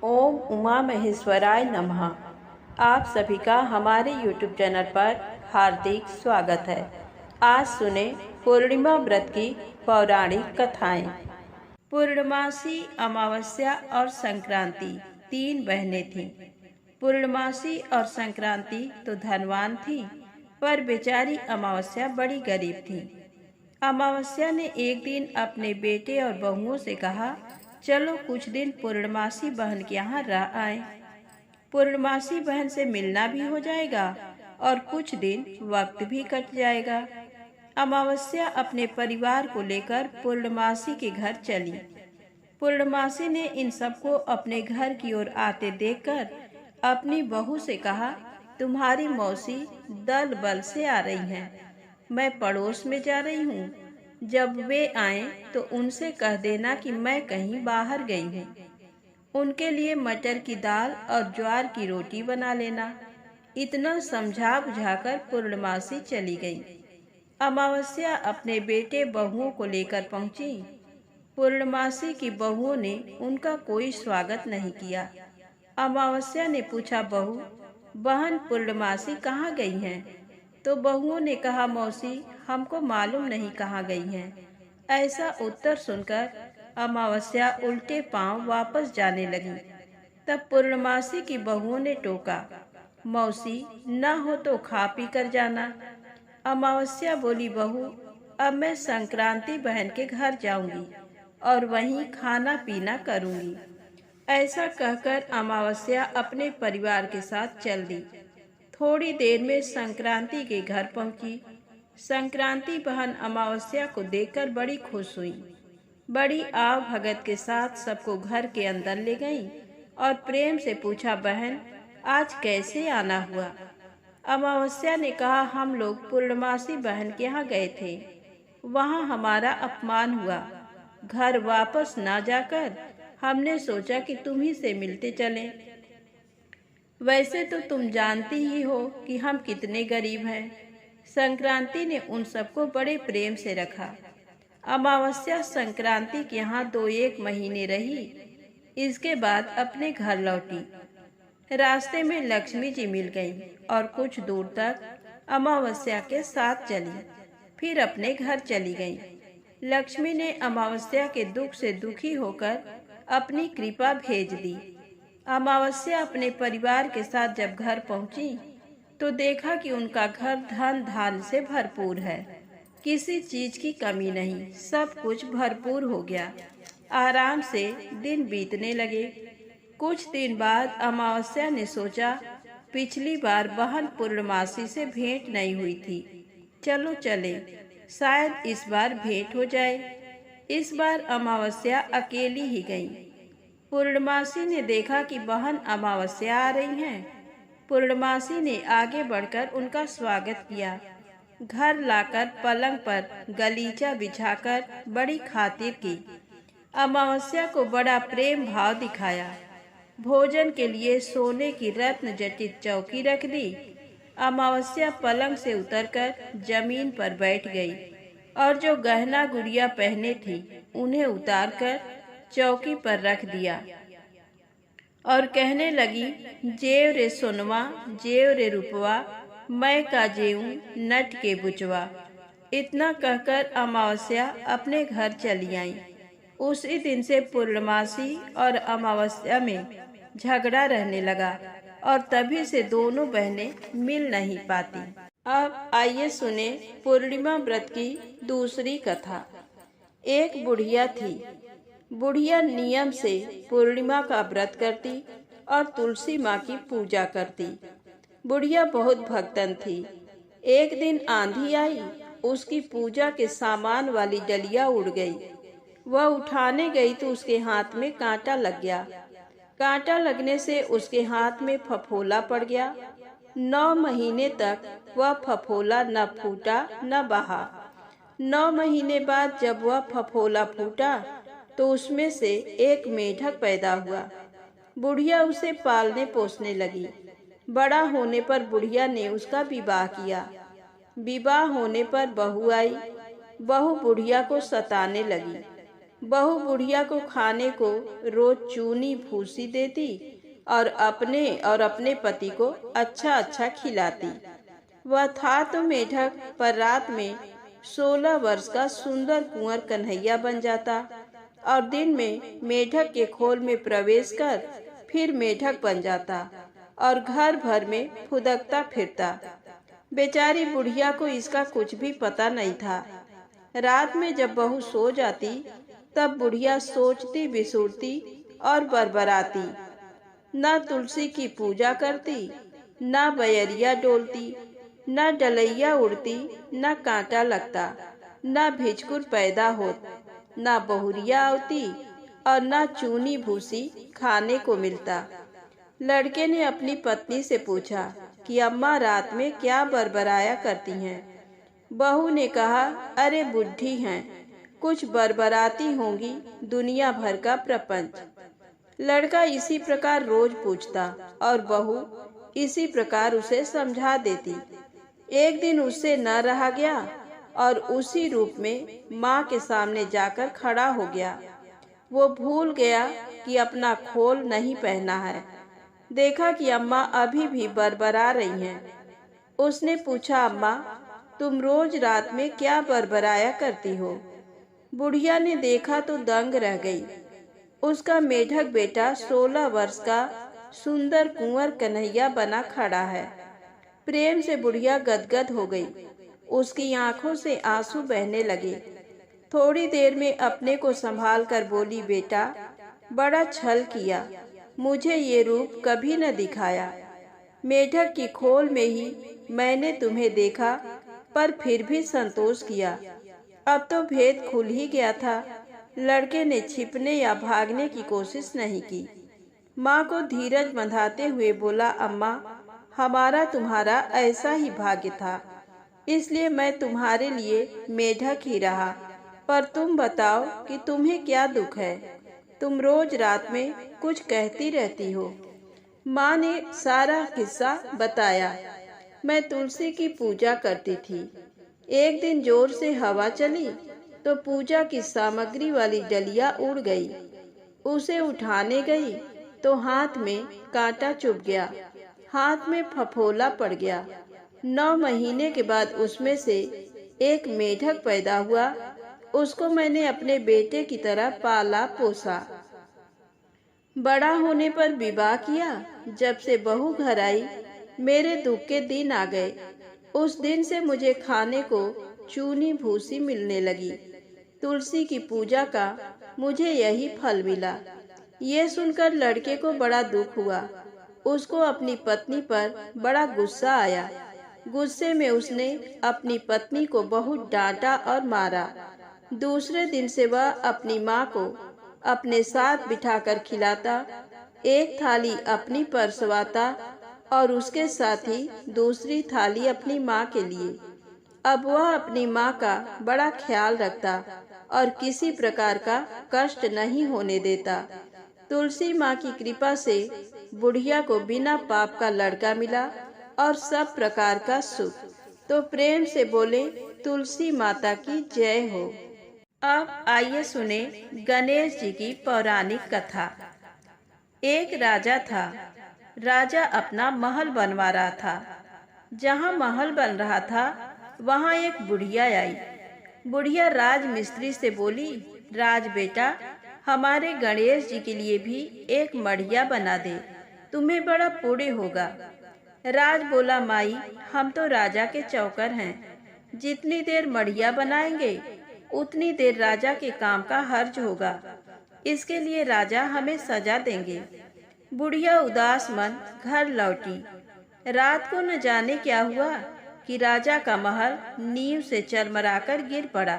ओम उमा महेश्वराय नमः। आप सभी का हमारे YouTube चैनल पर हार्दिक स्वागत है। आज सुने पूर्णिमा व्रत की पौराणिक कथाएं। पूर्णमासी, अमावस्या और संक्रांति तीन बहनें थीं। पूर्णमासी और संक्रांति तो धनवान थी, पर बेचारी अमावस्या बड़ी गरीब थी। अमावस्या ने एक दिन अपने बेटे और बहुओं से कहा, चलो कुछ दिन पूर्णमासी बहन के यहाँ रह आए। पूर्णमासी बहन से मिलना भी हो जाएगा और कुछ दिन वक्त भी कट जाएगा। अमावस्या अपने परिवार को लेकर पूर्णमासी के घर चली। पूर्णमासी ने इन सबको अपने घर की ओर आते देखकर अपनी बहू से कहा, तुम्हारी मौसी दल बल से आ रही हैं। मैं पड़ोस में जा रही हूँ। जब वे आएं तो उनसे कह देना कि मैं कहीं बाहर गई हूँ। उनके लिए मटर की दाल और ज्वार की रोटी बना लेना। इतना समझा बुझाकर पूर्णमासी चली गई। अमावस्या अपने बेटे बहुओं को लेकर पहुंची। पूर्णमासी की बहुओं ने उनका कोई स्वागत नहीं किया। अमावस्या ने पूछा, बहू बहन पूर्णमासी कहाँ गई हैं? तो बहुओं ने कहा, मौसी हमको मालूम नहीं कहाँ गई हैं। ऐसा उत्तर सुनकर अमावस्या उल्टे पांव वापस जाने लगी। तब पूर्णमासी की बहुओं ने टोका, मौसी न हो तो खा पी कर जाना। अमावस्या बोली, बहू अब मैं संक्रांति बहन के घर जाऊंगी और वहीं खाना पीना करूंगी। ऐसा कहकर अमावस्या अपने परिवार के साथ चल दी। थोड़ी देर में संक्रांति के घर पहुंची। संक्रांति बहन अमावस्या को देखकर बड़ी खुश हुई। बड़ी आव भगत के साथ सबको घर के अंदर ले गई और प्रेम से पूछा, बहन आज कैसे आना हुआ? अमावस्या ने कहा, हम लोग पूर्णमासी बहन के यहाँ गए थे। वहाँ हमारा अपमान हुआ। घर वापस ना जाकर हमने सोचा कि तुम्ही से मिलते चलें। वैसे तो तुम जानती ही हो कि हम कितने गरीब हैं। संक्रांति ने उन सबको बड़े प्रेम से रखा। अमावस्या संक्रांति के यहाँ 2-1 महीने रही। इसके बाद अपने घर लौटी। रास्ते में लक्ष्मी जी मिल गईं और कुछ दूर तक अमावस्या के साथ चली, फिर अपने घर चली गईं। लक्ष्मी ने अमावस्या के दुख से दुखी होकर अपनी कृपा भेज दी। अमावस्या अपने परिवार के साथ जब घर पहुंची तो देखा कि उनका घर धन धान से भरपूर है। किसी चीज की कमी नहीं, सब कुछ भरपूर हो गया। आराम से दिन बीतने लगे। कुछ दिन बाद अमावस्या ने सोचा, पिछली बार बहन पूर्णमासी से भेंट नहीं हुई थी, चलो चले, शायद इस बार भेंट हो जाए। इस बार अमावस्या अकेली ही गई। पूर्णमासी ने देखा कि बहन अमावस्या आ रही हैं। पूर्णमासी ने आगे बढ़कर उनका स्वागत किया। घर लाकर पलंग पर गलीचा बिछाकर बड़ी खातिर की। अमावस्या को बड़ा प्रेम भाव दिखाया। भोजन के लिए सोने की रत्न जटित चौकी रख दी। अमावस्या पलंग से उतरकर जमीन पर बैठ गई और जो गहना गुड़िया पहने थी उन्हें उतारकर चौकी पर रख दिया और कहने लगी, जेव रे सोनवा, जेव रे रूपवा, मैं का जेऊं नट के बुचवा। इतना कहकर अमावस्या अपने घर चली आई। उसी दिन से पूर्णमासी और अमावस्या में झगड़ा रहने लगा और तभी से दोनों बहनें मिल नहीं पाती। अब आइए सुने पूर्णिमा व्रत की दूसरी कथा। एक बुढ़िया थी। बुढ़िया नियम से पूर्णिमा का व्रत करती और तुलसी माँ की पूजा करती। बुढ़िया बहुत भक्तन थी। एक दिन आंधी आई, उसकी पूजा के सामान वाली डलिया उड़ गई। वह उठाने गई तो उसके हाथ में कांटा लग गया। कांटा लगने से उसके हाथ में फफोला पड़ गया। 9 महीने तक वह फफोला न फूटा न बहा। 9 महीने बाद जब वह फफोला फूटा तो उसमें से एक मेढक पैदा हुआ। बुढ़िया उसे पालने पोसने लगी। बड़ा होने पर बुढ़िया ने उसका विवाह किया। विवाह होने पर बहू आई। बहू बुढ़िया को सताने लगी। बहू बुढ़िया को खाने को रोज चूनी भूसी देती और अपने पति को अच्छा अच्छा खिलाती। वह था तो मेढक, पर रात में 16 वर्ष का सुंदर कुंवर कन्हैया बन जाता और दिन में मेढक के खोल में प्रवेश कर फिर मेढक बन जाता और घर भर में फुदकता फिरता। बेचारी बुढ़िया को इसका कुछ भी पता नहीं था। रात में जब बहू सो जाती तब बुढ़िया सोचती बिसूरती और बरबराती। न तुलसी की पूजा करती, न बयरिया डोलती, न डलैया उड़ती, न कांटा लगता, न भिचकुर पैदा होत, न बहुरिया आवती और न चूनी भूसी खाने को मिलता। लड़के ने अपनी पत्नी से पूछा कि अम्मा रात में क्या बरबराया करती हैं। बहू ने कहा, अरे बुढ़ी हैं, कुछ बरबराती होंगी दुनिया भर का प्रपंच। लड़का इसी प्रकार रोज पूछता और बहू इसी प्रकार उसे समझा देती। एक दिन उससे न रहा गया और उसी रूप में माँ के सामने जाकर खड़ा हो गया। वो भूल गया कि अपना खोल नहीं पहना है। देखा कि अम्मा अभी भी बरबरा रही हैं। उसने पूछा, अम्मा तुम रोज रात में क्या बरबराया करती हो? बुढ़िया ने देखा तो दंग रह गई। उसका मेढक बेटा 16 वर्ष का सुंदर कुंवर कन्हैया बना खड़ा है। प्रेम से बुढ़िया गदगद हो गई। उसकी आंखों से आंसू बहने लगे। थोड़ी देर में अपने को संभाल कर बोली, बेटा बड़ा छल किया, मुझे ये रूप कभी न दिखाया। मेढक की खोल में ही मैंने तुम्हें देखा, पर फिर भी संतोष किया। अब तो भेद खुल ही गया था। लड़के ने छिपने या भागने की कोशिश नहीं की। माँ को धीरज बंधाते हुए बोला, अम्मा हमारा तुम्हारा ऐसा ही भाग्य था, इसलिए मैं तुम्हारे लिए मेढक ही रहा। पर तुम बताओ कि तुम्हें क्या दुख है? तुम रोज रात में कुछ कहती रहती हो। माँ ने सारा किस्सा बताया। मैं तुलसी की पूजा करती थी। एक दिन जोर से हवा चली तो पूजा की सामग्री वाली डलिया उड़ गई। उसे उठाने गई तो हाथ में कांटा चुभ गया, हाथ में फफोला पड़ गया। 9 महीने के बाद उसमें से एक मेढक पैदा हुआ। उसको मैंने अपने बेटे की तरह पाला पोसा। बड़ा होने पर विवाह किया। जब से बहू घर आई मेरे दुख के दिन आ गए। उस दिन से मुझे खाने को चूनी भूसी मिलने लगी। तुलसी की पूजा का मुझे यही फल मिला। ये सुनकर लड़के को बड़ा दुख हुआ। उसको अपनी पत्नी पर बड़ा गुस्सा आया। गुस्से में उसने अपनी पत्नी को बहुत डांटा और मारा। दूसरे दिन से वह अपनी माँ को अपने साथ बिठाकर खिलाता, एक थाली अपनी परसवाता और उसके साथ ही दूसरी थाली अपनी माँ के लिए। अब वह अपनी माँ का बड़ा ख्याल रखता और किसी प्रकार का कष्ट नहीं होने देता। तुलसी माँ की कृपा से बुढ़िया को बिना पाप का लड़का मिला और सब प्रकार का सुख। तो प्रेम से बोले, तुलसी माता की जय हो। अब आइए सुने गणेश जी की पौराणिक कथा। एक राजा था। राजा अपना महल बनवा रहा था। जहाँ महल बन रहा था वहाँ एक बुढ़िया आई। बुढ़िया राजमिस्त्री से बोली, राज बेटा हमारे गणेश जी के लिए भी एक मढ़िया बना दे, तुम्हें बड़ा पुण्य होगा। राज बोला, माई हम तो राजा के चौकर हैं, जितनी देर मढ़िया बनाएंगे उतनी देर राजा के काम का हर्ज होगा, इसके लिए राजा हमें सजा देंगे। बुढ़िया उदास मन घर लौटी। रात को न जाने क्या हुआ कि राजा का महल नींव से चरमराकर गिर पड़ा।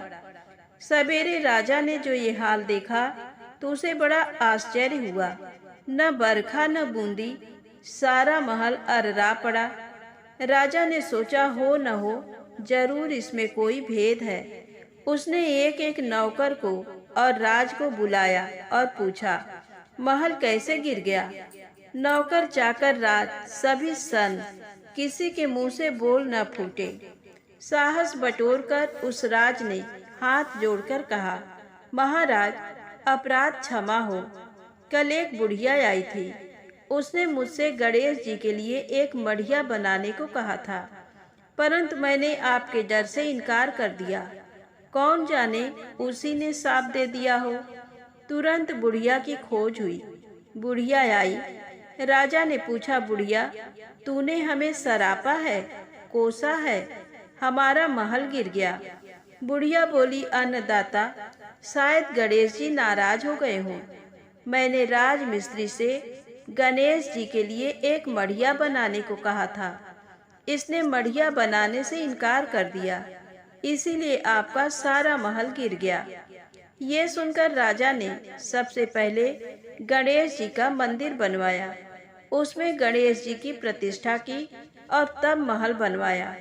सवेरे राजा ने जो ये हाल देखा तो उसे बड़ा आश्चर्य हुआ। न बरखा न बूंदी, सारा महल अर्रा पड़ा। राजा ने सोचा, हो न हो जरूर इसमें कोई भेद है। उसने एक एक नौकर को और राज को बुलाया और पूछा, महल कैसे गिर गया? नौकर चाकर राज सभी सन, किसी के मुंह से बोल न फूटे। साहस बटोरकर उस राज ने हाथ जोड़कर कहा, महाराज, अपराध क्षमा हो। कल एक बुढ़िया आई थी। उसने मुझसे गणेश जी के लिए एक मढ़िया बनाने को कहा था, परंतु मैंने आपके डर से इनकार कर दिया। कौन जाने उसी ने शाप दे दिया हो। तुरंत बुढ़िया की खोज हुई। बुढ़िया आई। राजा ने पूछा, बुढ़िया, तूने हमें सरापा है, कोसा है, हमारा महल गिर गया। बुढ़िया बोली, अन्नदाता, शायद गणेश जी नाराज हो गए हों। मैंने राजमिस्त्री से गणेश जी के लिए एक मढ़िया बनाने को कहा था। इसने मढ़िया बनाने से इनकार कर दिया, इसीलिए आपका सारा महल गिर गया। ये सुनकर राजा ने सबसे पहले गणेश जी का मंदिर बनवाया, उसमें गणेश जी की प्रतिष्ठा की और तब महल बनवाया।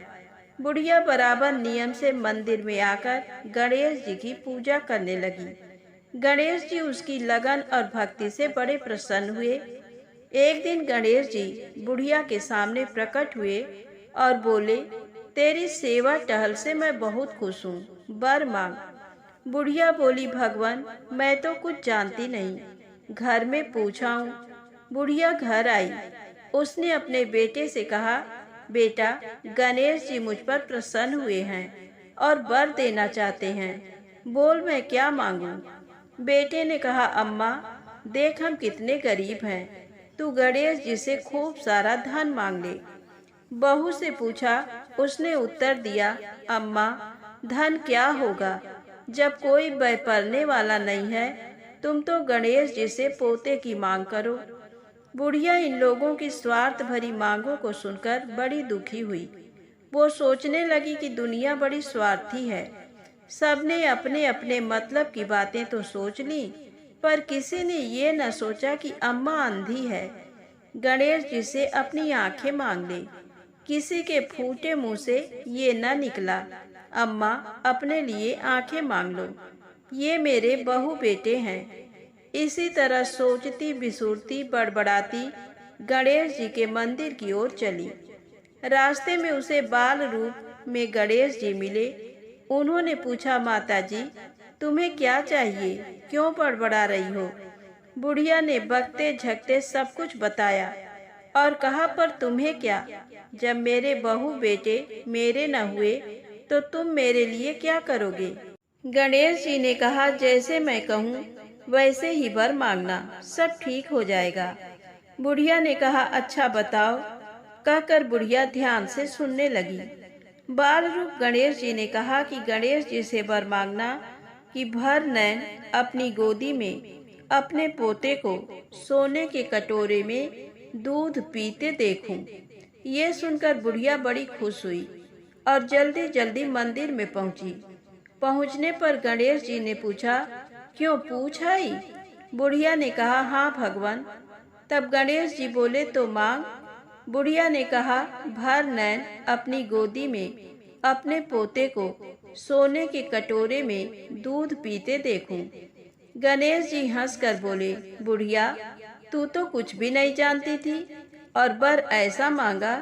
बुढ़िया बराबर नियम से मंदिर में आकर गणेश जी की पूजा करने लगी। गणेश जी उसकी लगन और भक्ति से बड़े प्रसन्न हुए। एक दिन गणेश जी बुढ़िया के सामने प्रकट हुए और बोले, तेरी सेवा टहल से मैं बहुत खुश हूँ, वर मांग। बुढ़िया बोली, भगवान, मैं तो कुछ जानती नहीं, घर में पूछा हूँ। बुढ़िया घर आई। उसने अपने बेटे से कहा, बेटा, गणेश जी मुझ पर प्रसन्न हुए हैं और वर देना चाहते हैं, बोल मैं क्या मांगूं। बेटे ने कहा, अम्मा, देख हम कितने गरीब हैं, तू गणेश जी से खूब सारा धन मांग ले। बहू से पूछा। उसने उत्तर दिया, अम्मा, धन क्या होगा, जब कोई बैपरने वाला नहीं है। तुम तो गणेश जी से पोते की मांग करो। बुढ़िया इन लोगों की स्वार्थ भरी मांगों को सुनकर बड़ी दुखी हुई। वो सोचने लगी कि दुनिया बड़ी स्वार्थी है। सबने अपने अपने मतलब की बातें तो सोच ली, पर किसी ने ये न सोचा कि अम्मा अंधी है, गणेश जी से अपनी आंखें मांग ले। किसी के फूटे मुंह से ये न निकला, अम्मा, अपने लिए आंखें मांग लो, ये मेरे बहू बेटे हैं। इसी तरह सोचती बिसुरती बड़बड़ाती गणेश जी के मंदिर की ओर चली। रास्ते में उसे बाल रूप में गणेश जी मिले। उन्होंने पूछा, माता जी, तुम्हें क्या चाहिए, क्यों बड़बड़ा रही हो। बुढ़िया ने बकते झकते सब कुछ बताया और कहा, पर तुम्हें क्या, जब मेरे बहू बेटे मेरे न हुए तो तुम मेरे लिए क्या करोगे। गणेश जी ने कहा, जैसे मैं कहूँ वैसे ही वर मांगना, सब ठीक हो जाएगा। बुढ़िया ने कहा, अच्छा बताओ। कहकर बुढ़िया ध्यान से सुनने लगी। बाल रूप गणेश जी ने कहा कि गणेश जी से वर मांगना कि भर नैन अपनी गोदी में अपने पोते को सोने के कटोरे में दूध पीते देखूं। ये सुनकर बुढ़िया बड़ी खुश हुई और जल्दी जल्दी मंदिर में पहुंची। पहुंचने पर गणेश जी ने पूछा, क्यों, पूछ आई। बुढ़िया ने कहा, हाँ भगवान। तब गणेश जी बोले, तो मांग। बुढ़िया ने कहा, भर नैन अपनी गोदी में अपने पोते को सोने के कटोरे में दूध पीते देखूं। गणेश जी हंसकर बोले, बुढ़िया, तू तो कुछ भी नहीं जानती थी और वर ऐसा मांगा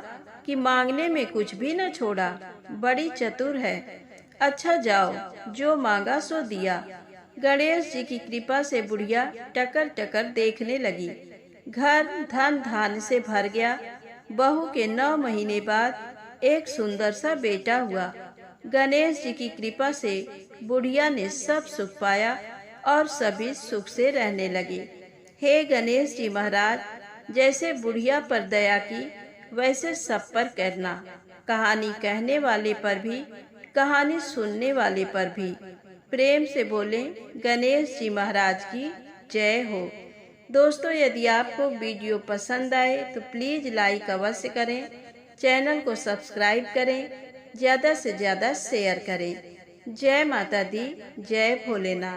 कि मांगने में कुछ भी न छोड़ा, बड़ी चतुर है। अच्छा जाओ, जो मांगा सो दिया। गणेश जी की कृपा से बुढ़िया टकर टकर देखने लगी। घर धन धान्य से भर गया। बहू के 9 महीने बाद एक सुंदर सा बेटा हुआ। गणेश जी की कृपा से बुढ़िया ने सब सुख पाया और सभी सुख से रहने लगे। हे गणेश जी महाराज, जैसे बुढ़िया पर दया की वैसे सब पर करना, कहानी कहने वाले पर भी, कहानी सुनने वाले पर भी। प्रेम से बोले, गणेश जी महाराज की जय हो। दोस्तों, यदि आपको वीडियो पसंद आए तो प्लीज़ लाइक अवश्य करें, चैनल को सब्सक्राइब करें, ज़्यादा से ज़्यादा शेयर करें। जय माता दी, जय भोलेनाथ।